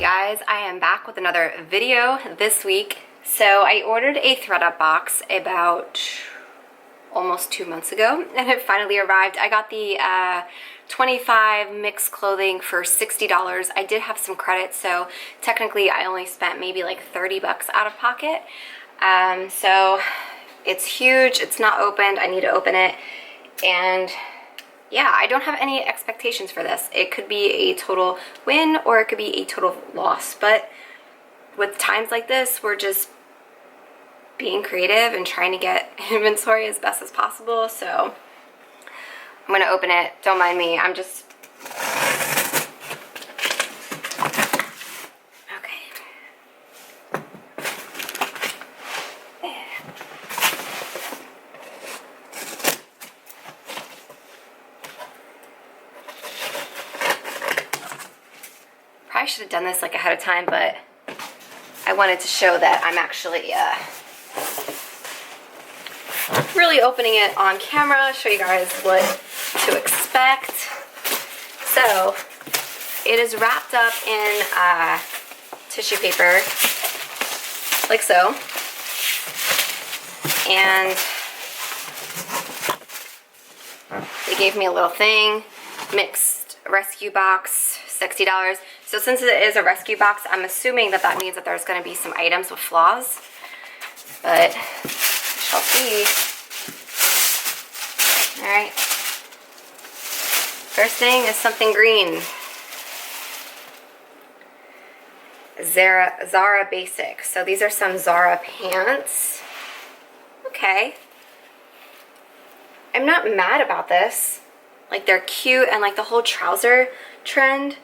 guys, I am back with another video this week. So I ordered a thredUP box about almost 2 months ago and it finally arrived. I got the 25 mixed clothing for $60. I did have some credit, so technically I only spent maybe like 30 bucks out of pocket. So it's huge, it's not opened, I need to open it, and yeah, I don't have any expectations for this. It could be a total win or it could be a total loss, but with times like this, we're just being creative and trying to get inventory as best as possible. So I'm gonna open it. Don't mind me. I'm just I should have done this like ahead of time, but I wanted to show that I'm actually really opening it on camera, show you guys what to expect. So it is wrapped up in tissue paper, like so, and they gave me a little thing, mixed rescue box, $60. So since it is a rescue box, I'm assuming that that means that there's going to be some items with flaws, but we shall see. Alright, first thing is something green. Zara Basic. So these are some Zara pants. Okay. I'm not mad about this. Like, they're cute, and like the whole trouser trend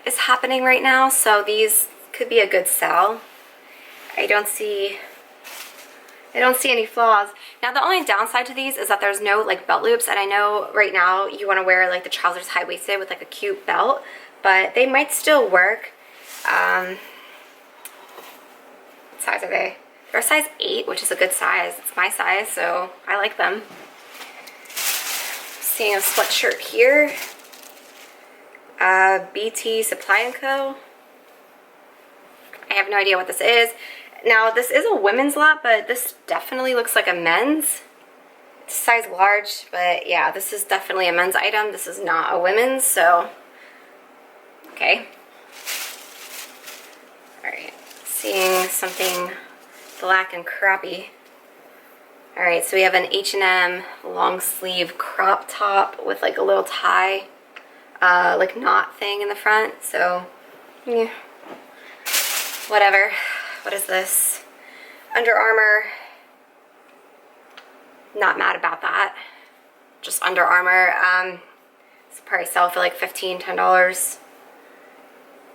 is happening right now, so these could be a good sell. I don't see any flaws. Now the only downside to these is that there's no like belt loops, and I know right now you want to wear like the trousers high-waisted with like a cute belt, but they might still work. What size are they? They're a size 8, which is a good size. It's my size, so I like them. Seeing a sweatshirt here. BT Supply & Co. I have no idea what this is. Now this is a women's lot, but this definitely looks like a men's. It's size large, but yeah, this is definitely a men's item. This is not a women's, so okay. Alright, seeing something black and crappy. Alright, so we have an H&M long sleeve crop top with like a little tie, like knot thing in the front, so yeah, whatever. What is this? Under Armour. Not mad about that. Just Under Armour. This will probably sell for like $15, $10.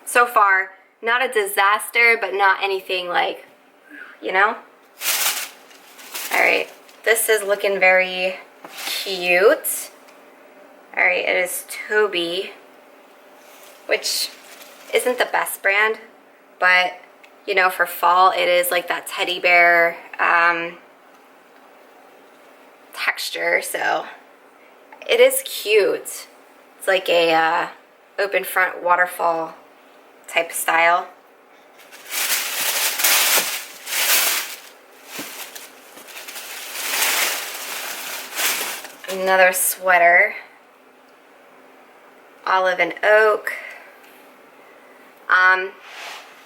So far, not a disaster, but not anything like, you know? Alright, this is looking very cute. Alright, it is Toby, which isn't the best brand, but you know, for fall it is like that teddy bear texture, so it is cute. It's like a open front waterfall type style. Another sweater, olive and oak.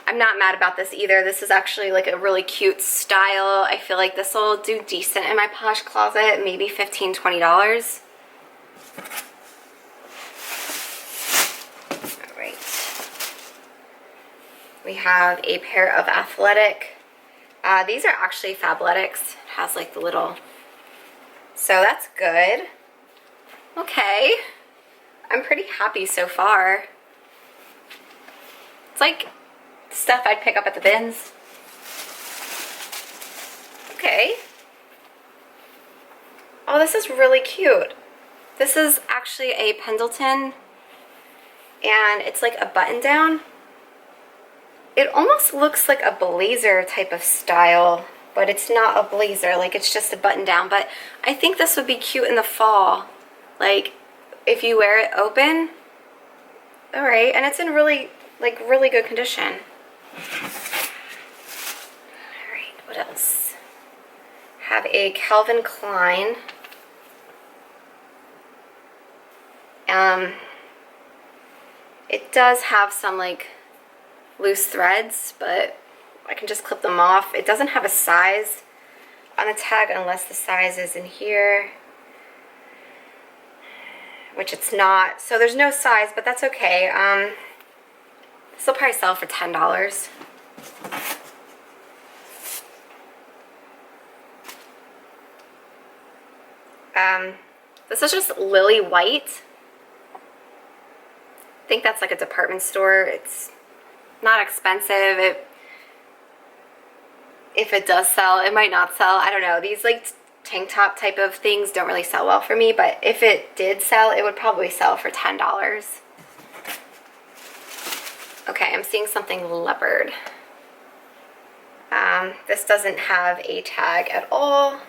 I'm not mad about this either. This is actually like a really cute style. I feel like this will do decent in my posh closet, maybe $15, $20. Alright. We have a pair of athletic. These are actually Fabletics. It has like the little, so that's good. Okay. I'm pretty happy so far. It's like stuff I'd pick up at the bins. Okay. Oh, this is really cute. This is actually a Pendleton, and it's like a button down. It almost looks like a blazer type of style, but it's not a blazer, like it's just a button down. But I think this would be cute in the fall. Like if you wear it open. All right, and it's in really like really good condition. Alright, what else? Have a Calvin Klein. It does have some like loose threads, but I can just clip them off. It doesn't have a size on the tag unless the size is in here, which it's not. So there's no size, but that's okay. This will probably sell for $10. This is just lily white. I think that's like a department store. It's not expensive. If it does sell, it might not sell. I don't know. These like tank top type of things don't really sell well for me, but if it did sell, it would probably sell for $10. Okay, I'm seeing something leopard. This doesn't have a tag at all.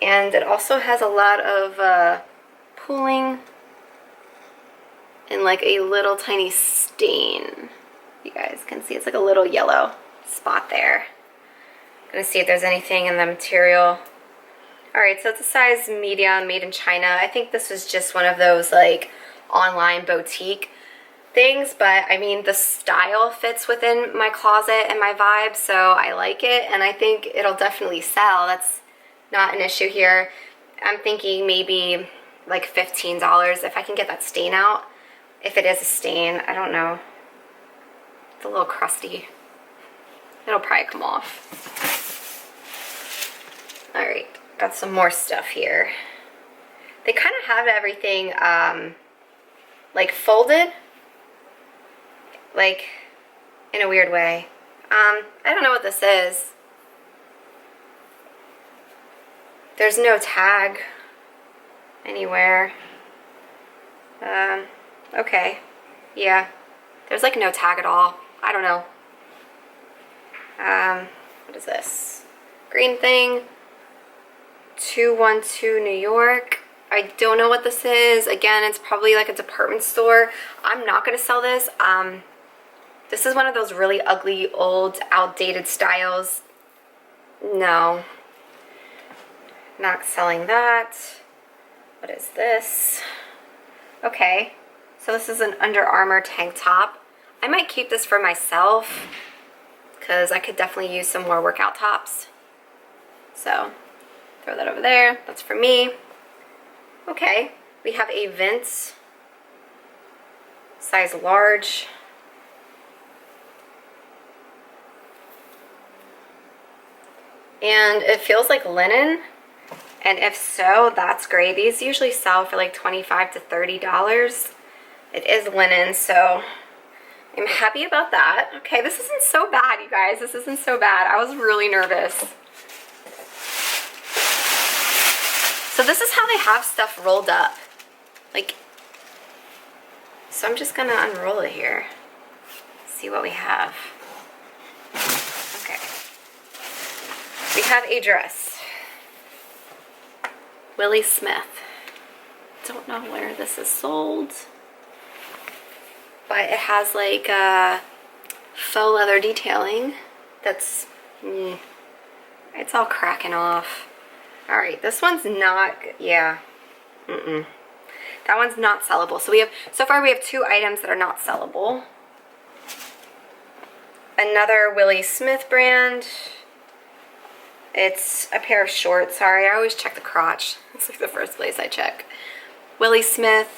And it also has a lot of pooling and like a little tiny stain. You guys can see it's like a little yellow spot there. I'm gonna see if there's anything in the material. Alright, so it's a size medium, made in China. I think this was just one of those like online boutique things, but I mean the style fits within my closet and my vibe, so I like it, and I think it'll definitely sell. That's not an issue here. I'm thinking maybe like $15 if I can get that stain out. If it is a stain, I don't know. It's a little crusty. It'll probably come off. Alright, got some more stuff here. They kind of have everything like folded, like in a weird way. I don't know what this is. There's no tag anywhere. Okay. Yeah. There's like no tag at all. I don't know. What is this? Green thing. 212 New York. I don't know what this is. Again, it's probably like a department store. I'm not going to sell this. This is one of those really ugly, old, outdated styles. No. Not selling that. What is this? Okay. So this is an Under Armour tank top. I might keep this for myself because I could definitely use some more workout tops. So throw that over there. That's for me. Okay. We have a Vince size large. And it feels like linen. And if so, that's great. These usually sell for like $25 to $30. It is linen, so I'm happy about that. Okay, this isn't so bad, you guys. This isn't so bad. I was really nervous. So this is how they have stuff rolled up. Like, so I'm just gonna unroll it here. See what we have. Okay. We have a dress. Willie Smith. Don't know where this is sold, but it has like faux leather detailing. That's it's all cracking off. All right, this one's not. Yeah, that one's not sellable. So so far we have 2 items that are not sellable. Another Willie Smith brand. It's a pair of shorts. Sorry, I always check the crotch. It's like the first place I check. Willie Smith.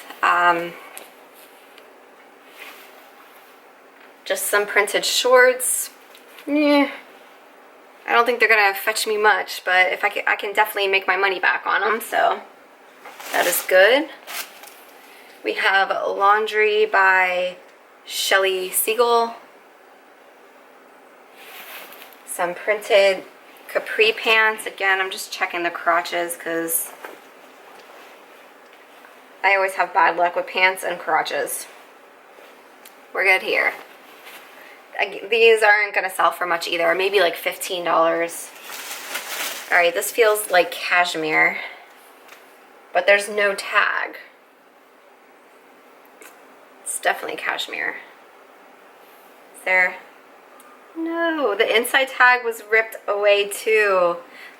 Just some printed shorts. I don't think they're gonna fetch me much, but if I can definitely make my money back on them, so that is good. We have Laundry by Shelly Siegel. Some printed capri pants. Again, I'm just checking the crotches because I always have bad luck with pants and crotches. We're good here. These aren't going to sell for much either. Maybe like $15. Alright, this feels like cashmere, but there's no tag. It's definitely cashmere. there? No, the inside tag was ripped away too.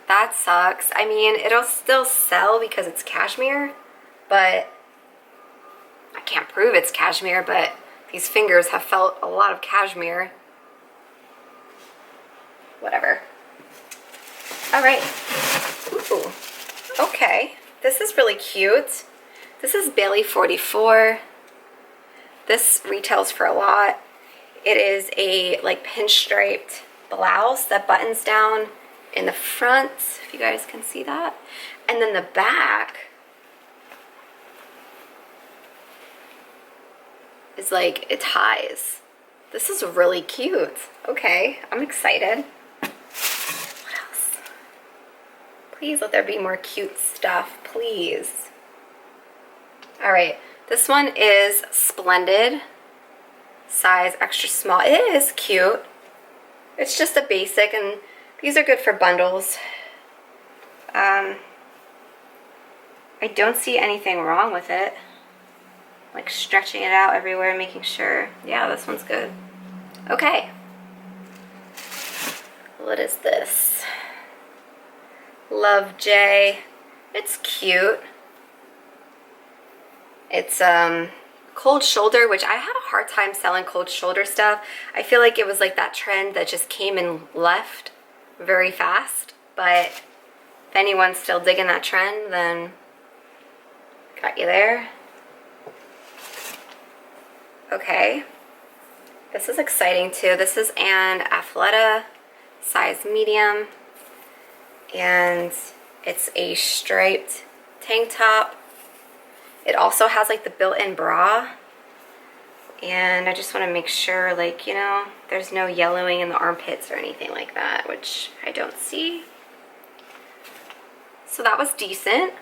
That sucks. I mean, it'll still sell because it's cashmere, but I can't prove it's cashmere, but these fingers have felt a lot of cashmere. Whatever. All right. Ooh. Okay. This is really cute. This is Bailey 44. This retails for a lot. It is a like pinstriped blouse that buttons down in the front, if you guys can see that. And then the back is like, it ties. This is really cute. Okay, I'm excited. What else? Please let there be more cute stuff, please. All right, this one is Splendid, size extra small. It is cute. It's just a basic, and these are good for bundles. I don't see anything wrong with it. Like stretching it out everywhere, making sure. Yeah, this one's good. Okay. What is this? Love J. It's cute. It's cold shoulder, which I have a hard time selling cold shoulder stuff. I feel like it was like that trend that just came and left very fast. But if anyone's still digging that trend, then got you there. Okay. This is exciting too. This is an Athleta, size medium. And it's a striped tank top. It also has like the built-in bra. And I just want to make sure, like, you know, there's no yellowing in the armpits or anything like that, which I don't see. So that was decent.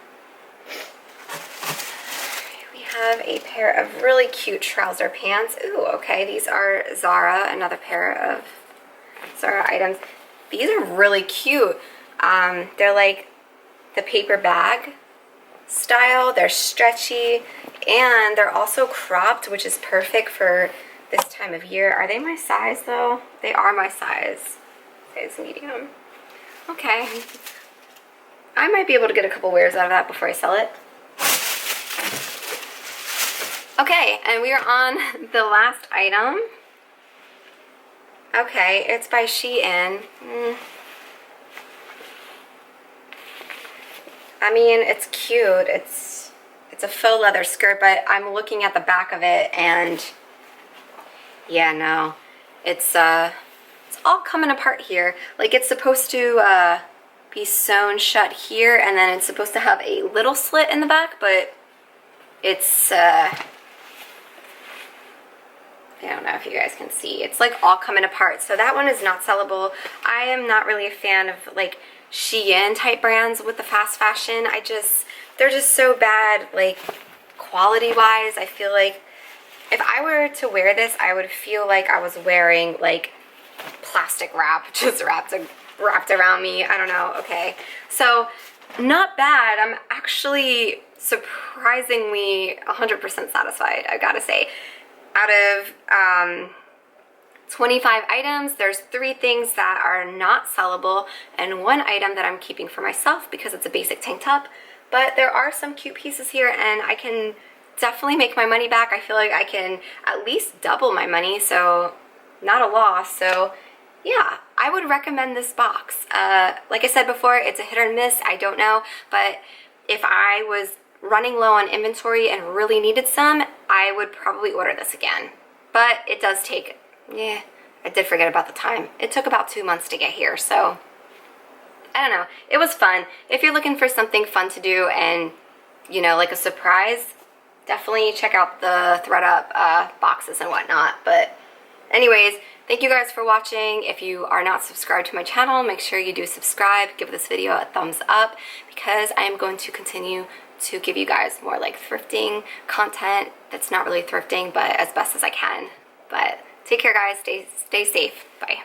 We have a pair of really cute trouser pants. Ooh, okay, these are Zara, another pair of Zara items. These are really cute. They're like the paper bag style. They're stretchy and they're also cropped, which is perfect for this time of year. Are they my size though? They are my size. Size medium. Okay. I might be able to get a couple wears out of that before I sell it. Okay, and we are on the last item. Okay, it's by Shein. I mean, it's cute. It's a faux leather skirt, but I'm looking at the back of it and yeah, no. It's all coming apart here. Like it's supposed to be sewn shut here and then it's supposed to have a little slit in the back, but it's I don't know if you guys can see. It's like all coming apart. So that one is not sellable. I am not really a fan of like Shein type brands with the fast fashion. They're just so bad, like quality wise. I feel like if I were to wear this, I would feel like I was wearing like plastic wrap just wrapped around me. I don't know. Okay, so not bad. I'm actually surprisingly 100% satisfied, I gotta say. Out of 25 items, there's 3 things that are not sellable and 1 item that I'm keeping for myself because it's a basic tank top. But there are some cute pieces here and I can definitely make my money back. I feel like I can at least double my money, so not a loss. So yeah, I would recommend this box. Like I said before, it's a hit or miss, I don't know, but if I was running low on inventory and really needed some, I would probably order this again. But it does take, I did forget about the time. It took about 2 months to get here, so I don't know. It was fun. If you're looking for something fun to do and, you know, like a surprise, definitely check out the ThredUp boxes and whatnot. But anyways, thank you guys for watching. If you are not subscribed to my channel, make sure you do subscribe. Give this video a thumbs up because I am going to continue to give you guys more like thrifting content that's not really thrifting, but as best as I can. But take care guys, stay safe, bye.